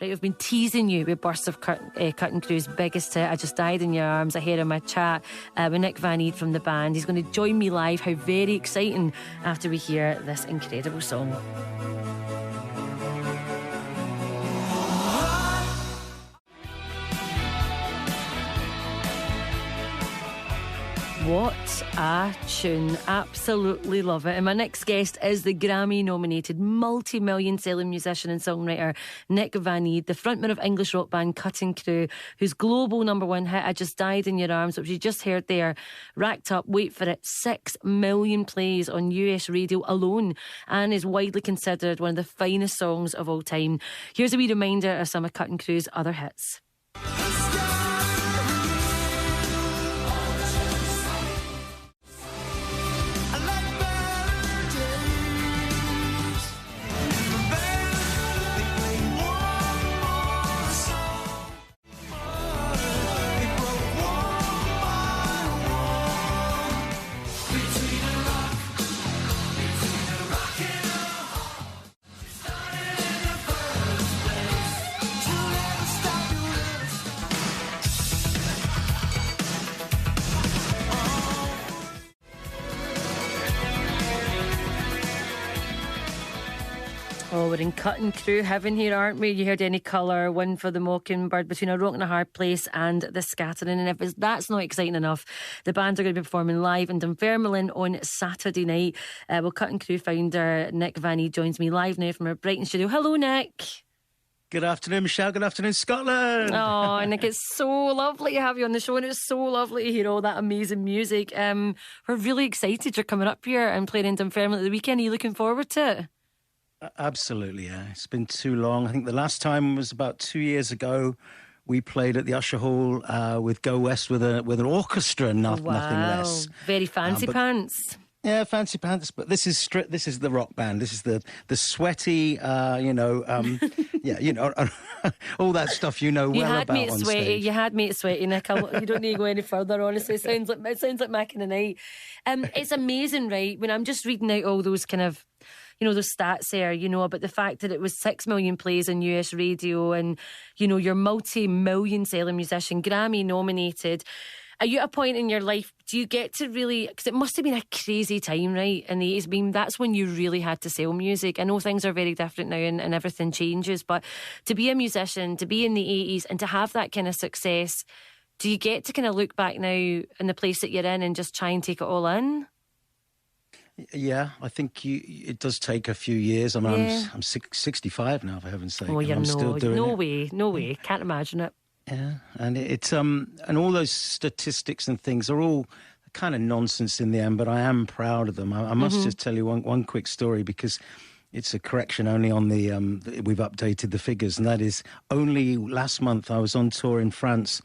Right, I've been teasing you with bursts of Cutting Crew's biggest hit, I Just Died in Your Arms, ahead of my chat with Nick Van Eed from the band. He's going to join me live. How very exciting after we hear this incredible song. What a tune. Absolutely love it. And my next guest is the Grammy-nominated, multi-million selling musician and songwriter Nick Van Eed, the frontman of English rock band Cutting Crew, whose global #1 hit, I Just Died in Your Arms, which you just heard there, racked up, wait for it, 6 million plays on US radio alone, and is widely considered one of the finest songs of all time. Here's a wee reminder of some of Cutting Crew's other hits. Oh, we're in Cutting Crew heaven here, aren't we? You heard Any Colour, One for the Mockingbird, Between a Rock and a Hard Place, and The Scattering. And if that's not exciting enough, the band are going to be performing live in Dunfermline on Saturday night. Well, Cutting Crew founder Nick Van Eed joins me live now from our Brighton studio. Hello, Nick. Good afternoon, Michelle. Good afternoon, Scotland. Oh, Nick, it's so lovely to have you on the show, and it's so lovely to hear all that amazing music. We're really excited you're coming up here and playing in Dunfermline at the weekend. Are you looking forward to it? Absolutely, yeah. It's been too long. I think the last time was about 2 years ago. We played at the Usher Hall with Go West with an orchestra, nothing less. Very fancy pants. Yeah, fancy pants. But this is This is the rock band. This is the sweaty, yeah, all that stuff well about on stage. You had me at sweaty, Nick. You don't need to go any further. Honestly, it sounds like Mac in the Night. It's amazing, right? When I'm just reading out all those kind of, those stats there, about the fact that it was 6 million plays on US radio, and, you're multi-million selling musician, Grammy nominated. Are you at a point in your life, do you get to really, because it must have been a crazy time, right, in the 80s, that's when you really had to sell music. I know things are very different now and everything changes, but to be a musician, to be in the 80s and to have that kind of success, do you get to kind of look back now in the place that you're in and just try and take it all in? Yeah, I think it does take a few years. I'm 65 now, for heaven's sake. Oh, I'm still doing it. No way. Can't imagine it. Yeah, and it's and all those statistics and things are all kind of nonsense in the end, but I am proud of them. I must just tell you one quick story, because it's a correction only on the we've updated the figures, and that is only last month I was on tour in France.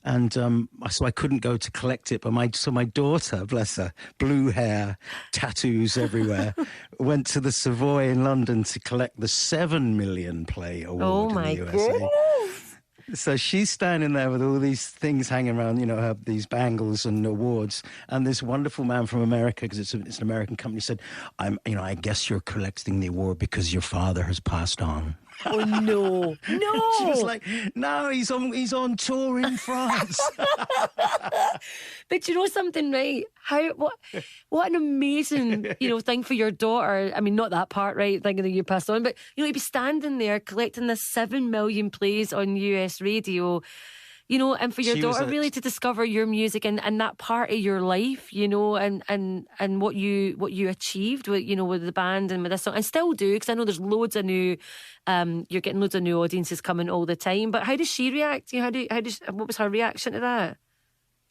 And so I couldn't go to collect it, but my daughter, bless her, blue hair, tattoos everywhere, went to the Savoy in London to collect the 7 million play award in the USA. Goodness. So she's standing there with all these things hanging around, these bangles and awards. And this wonderful man from America, because it's an American company, said, I guess you're collecting the award because your father has passed on. Oh, no. She was like, no, he's on tour in France. But you know something, right? What an amazing, thing for your daughter. I mean, not that part, right? Thinking that you passed on, but, you'd be standing there collecting the 7 million plays on US radio, and for your daughter really to discover your music and that part of your life, and what you achieved with, with the band and with this song, and still do, because I know there's loads of new, you're getting loads of new audiences coming all the time. But how does she react? What was her reaction to that?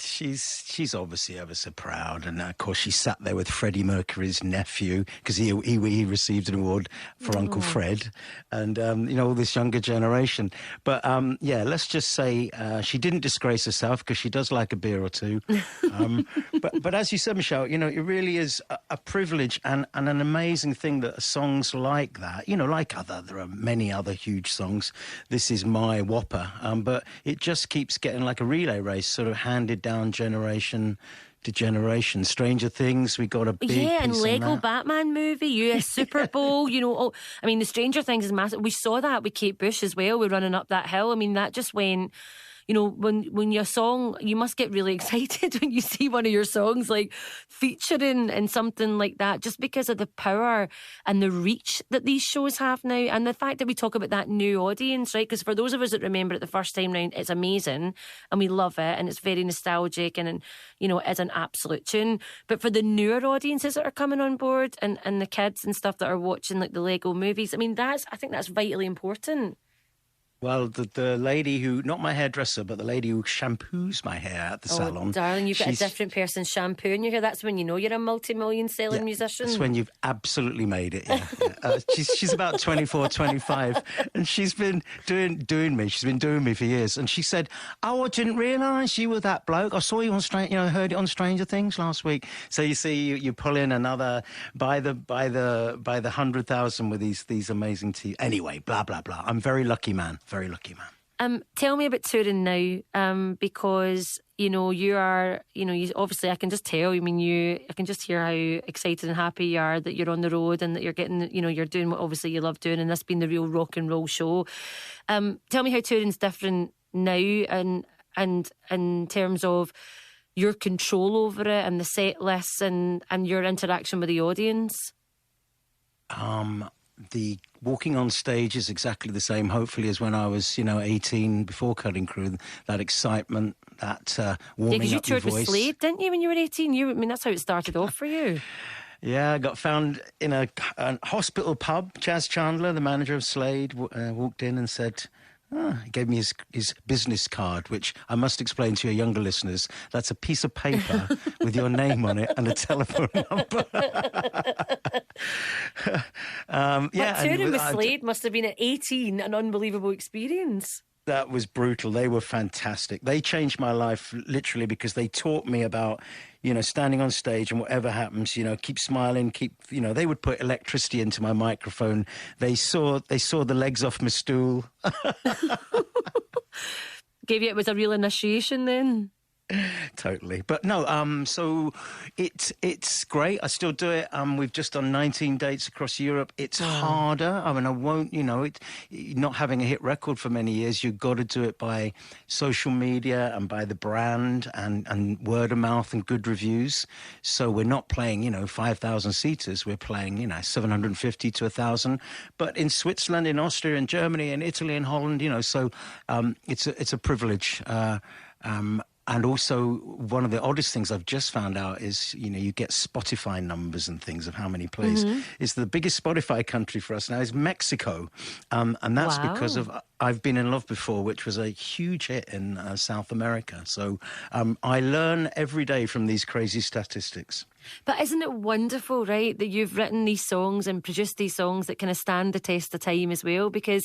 She's obviously ever so proud, and of course she sat there with Freddie Mercury's nephew, because he received an award for Uncle Fred, and all this younger generation. But let's just say she didn't disgrace herself, because she does like a beer or two. But as you said, Michelle, it really is a privilege and an amazing thing that songs like that, there are many other huge songs. This is my whopper, but it just keeps getting like a relay race, sort of handed down generation degeneration. Stranger Things, we got a big and piece Lego on that. Batman movie, US Super Bowl, I mean, the Stranger Things is massive. We saw that with Kate Bush as well. We're running up that hill. I mean, that just went. When your song, you must get really excited when you see one of your songs like featuring in something like that, just because of the power and the reach that these shows have now, and the fact that we talk about that new audience, right? Because for those of us that remember it the first time round, it's amazing and we love it and it's very nostalgic and it's an absolute tune. But for the newer audiences that are coming on board and the kids and stuff that are watching like the Lego movies, I mean, I think that's vitally important. Well, the lady who, not my hairdresser, but the lady who shampoos my hair at the salon. Darling, you've got a different person shampooing your hair. That's when you know you're a multi-million selling musician. That's when you've absolutely made it, yeah. She's about 24, 25, and she's been doing me. She's been doing me for years. And she said, "Oh, I didn't realise you were that bloke. I saw you on heard it on Stranger Things last week." So you see, you pull in another by the 100,000 with these amazing teeth. Anyway, blah blah blah. I'm very lucky man. Very lucky man. Tell me about touring now, because you are, you obviously, I can just tell. I mean, I can just hear how excited and happy you are that you're on the road and that you're getting, you're doing what obviously you love doing, and this being the real rock and roll show. Tell me how touring's different now, and in terms of your control over it and the set lists and your interaction with the audience. The walking on stage is exactly the same, hopefully, as when I was, 18 before Cutting Crew. That excitement, that warming up your voice. You toured with Slade, didn't you, when you were 18? That's how it started off for you. Yeah, I got found in a hospital pub. Chas Chandler, the manager of Slade, walked in and said... he gave me his business card, which I must explain to your younger listeners. That's a piece of paper with your name on it and a telephone number. Touring with Slade must have been at 18 an unbelievable experience. That was brutal. They were fantastic. They changed my life literally because they taught me about, standing on stage and whatever happens, keep smiling, they would put electricity into my microphone. They saw the legs off my stool. It was a real initiation then. Totally. But no, so it's great. I still do it. We've just done 19 dates across Europe. It's harder. I mean, I won't, not having a hit record for many years, you've got to do it by social media and by the brand and word of mouth and good reviews. So we're not playing, 5,000 seaters. We're playing, 750 to 1,000. But in Switzerland, in Austria, in Germany, in Italy, in Holland, so it's a privilege. And also, one of the oddest things I've just found out is, you get Spotify numbers and things of how many plays. Mm-hmm. It's the biggest Spotify country for us now is Mexico. And that's because of I've Been in Love Before, which was a huge hit in South America. So I learn every day from these crazy statistics. But isn't it wonderful, right, that you've written these songs and produced these songs that kind of stand the test of time as well? Because...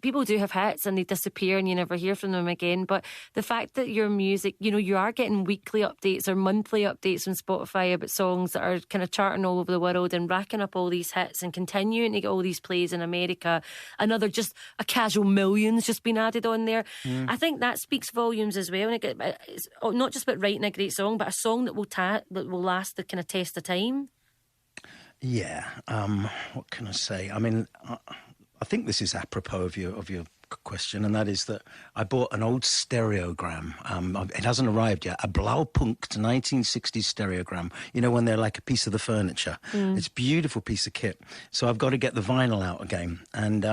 people do have hits and they disappear and you never hear from them again. But the fact that your music, you are getting weekly updates or monthly updates on Spotify about songs that are kind of charting all over the world and racking up all these hits and continuing to get all these plays in America. Another just a casual millions just been added on there. I think that speaks volumes as well. And it's not just about writing a great song, but a song that will last the kind of test of time. Yeah. What can I say? I mean... I think this is apropos of your question, and that is that I bought an old stereogram. It hasn't arrived yet. A Blaupunkt 1960s stereogram. When they're like a piece of the furniture. It's a beautiful piece of kit. So I've got to get the vinyl out again. And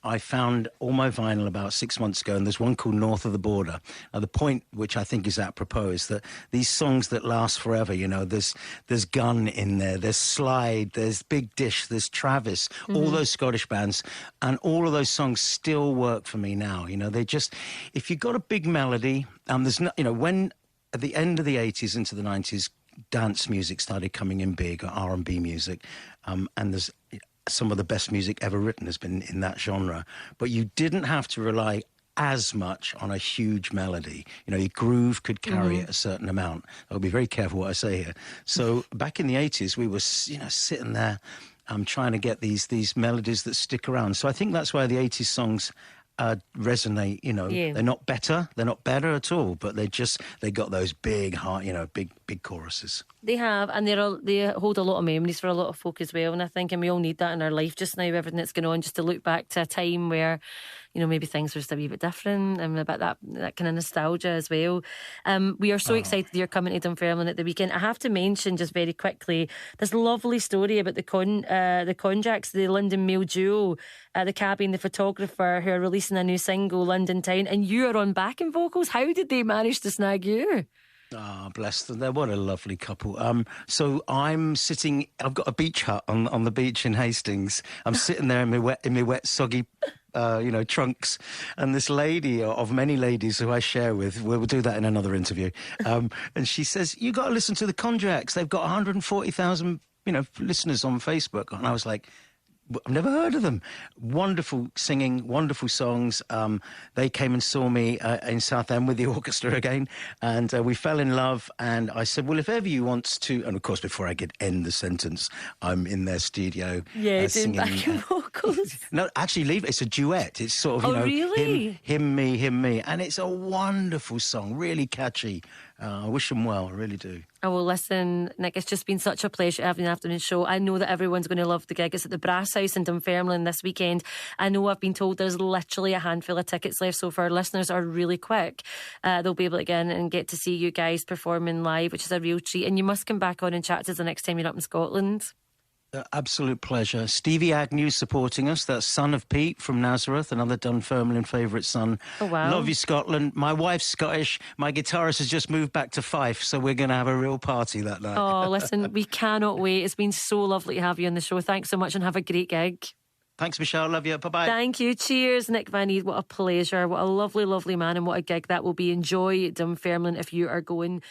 I found all my vinyl about 6 months ago, and there's one called North of the Border. Now, the point, which I think is apropos, is that these songs that last forever, there's Gun in there, there's Slide, there's Big Dish, there's Travis, all those Scottish bands, and all of those songs still work for me now. They just, if you've got a big melody, there's no, when at the end of the 80s into the 90s, dance music started coming in big, or R&B music, and there's... some of the best music ever written has been in that genre. But you didn't have to rely as much on a huge melody. Your groove could carry it a certain amount. I'll be very careful what I say here. So back in the 80s, we were, sitting there trying to get these melodies that stick around. So I think that's why the 80s songs resonate. You know, they're not better at all, but they got those big heart, big choruses. They have, and they hold a lot of memories for a lot of folk as well. And I think, and we all need that in our life just now. Everything that's going on, just to look back to a time where, maybe things were just a wee bit different, and about that kind of nostalgia as well. We are so excited you're coming to Dunfermline at the weekend. I have to mention just very quickly this lovely story about the Konjaks, the London Mail duo, the cabbie and the photographer, who are releasing a new single, London Town, and you are on backing vocals. How did they manage to snag you? Bless them. What a lovely couple. So I'm sitting, I've got a beach hut on the beach in Hastings. I'm sitting there in my wet soggy trunks, and this lady of many ladies who I share with, we'll do that in another interview, and she says, you got to listen to the Konjaks. They've got 140,000 listeners on Facebook. And I was like, I've never heard of them. Wonderful singing, wonderful songs. They came and saw me in Southend with the orchestra again, and we fell in love. And I said, well, if ever you want to, and of course, before I could end the sentence, I'm in their studio singing backing vocals. No, actually, it's a duet. It's sort of, really? him, me, and it's a wonderful song, really catchy. I wish them well, I really do. Oh, well, listen, Nick, it's just been such a pleasure having an afternoon show. I know that everyone's going to love the gig. It's at the Brass House in Dunfermline this weekend. I know I've been told there's literally a handful of tickets left, so if our listeners are really quick, they'll be able to get in and get to see you guys performing live, which is a real treat. And you must come back on and chat to us the next time you're up in Scotland. Absolute pleasure. Stevie Agnew supporting us. That's son of Pete from Nazareth, another Dunfermline favourite son. Oh, wow. Love you, Scotland. My wife's Scottish. My guitarist has just moved back to Fife, so we're going to have a real party that night. Oh, listen, we cannot wait. It's been so lovely to have you on the show. Thanks so much, and have a great gig. Thanks, Michelle. Love you. Bye-bye. Thank you. Cheers, Nick Van Eed. What a pleasure. What a lovely, lovely man, and what a gig that will be. Enjoy Dunfermline if you are going.